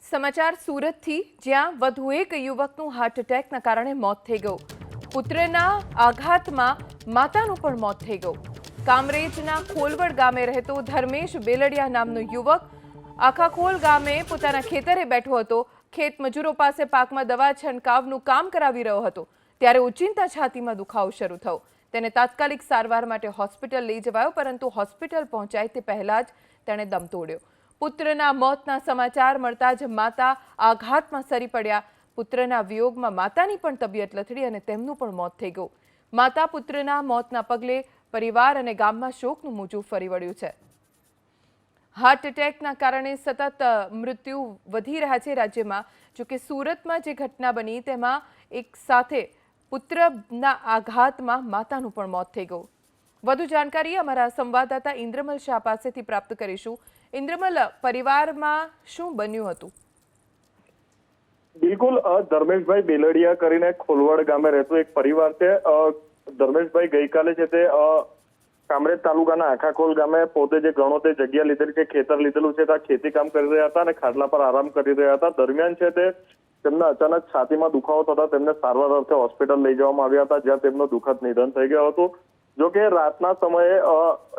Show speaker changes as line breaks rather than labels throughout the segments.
સમાચાર સુરતથી, જ્યાં વધુ એક યુવકનું હાર્ટ એટેકના કારણે મોત થઈ ગયું. પુત્રના આઘાતમાં માતાનું પણ મોત થઈ ગયું. કામરેજના ખોલવડ ગામે રહેતો ધર્મેશ બેલડિયા નામનો યુવક આખાખોલ ગામે પોતાના ખેતરે બેઠો હતો. ખેત મજૂરો પાસે પાકમાં દવા છંટકાવનું કામ કરાવી રહ્યો હતો ત્યારે ઓચિંતા છાતીમાં દુખાવો શરૂ થયો. તેને તાત્કાલિક સારવાર માટે હોસ્પિટલ લઈ જવાયો, પરંતુ હોસ્પિટલ પહોંચાય તે પહેલા જ તેણે દમ તોડ્યો. પુત્રના મોતના સમાચાર મળતા જ માતા આઘાતમાં સરી પડ્યા. પુત્રના વિયોગમાં માતાની પણ તબિયત લથડી અને તેમનું પણ મોત થઈ ગયું. માતા પુત્રના મોતના પગલે પરિવાર અને ગામમાં શોકનું મોજું ફરી વળ્યું છે. હાર્ટ એટેકના કારણે સતત મૃત્યુ વધી રહ્યા છે રાજ્યમાં. જોકે સુરતમાં જે ઘટના બની તેમાં એક સાથે પુત્રના આઘાતમાં માતાનું પણ મોત થઈ ગયું. વધુ જાણકારી અમારા સંવાદદાતા ઇન્દ્રમલ શાહ પાસેથી પ્રાપ્ત કરીશું. ઇન્દ્રમલ, પરિવારમાં શું બન્યું હતું?
બિલકુલ, ધર્મેશભાઈ બેલડિયા કરીને ખોલવડ ગામે રહેતો એક પરિવાર છે. ધર્મેશભાઈ ગઈકાલે છે તે કામરેજ તાલુકાના આખાખોલ ગામે પોતે જે ગણો તે જગ્યા લીધેલી છે, ખેતર લીધેલું છે, ત્યાં ખેતી કામ કરી રહ્યા હતા અને ખાટલા પર આરામ કરી રહ્યા હતા. દરમિયાન છે તે તેમને અચાનક છાતીમાં દુખાવો થતા તેમને સારવાર અર્થે હોસ્પિટલ લઈ જવામાં આવ્યા હતા, જ્યાં તેમનું દુઃખદ નિધન થઈ ગયું હતું. જોકે રાતના સમયે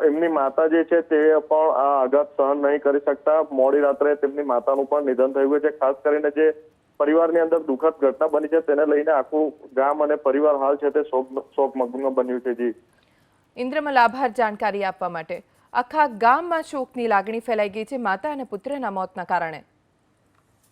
એમની માતા જે છે તે પણ આ આઘાત સહન નહીં કરી શકતા. મોડી રાત્રે તેમની માતાનું પણ નિધન થઈ ગયું છે. ખાસ કરીને જે પરિવારની અંદર દુઃખદ ઘટના બની છે તેને લઈને આખું ગામ અને પરિવાર હાલ છે તે શોકમગ્ન બન્યું છે. જી
ઇન્દ્રમલ, આભાર જાણકારી આપવા માટે. આખા ગામમાં શોકની લાગણી ફેલાઈ ગઈ છે માતા અને પુત્રના મોતના કારણે.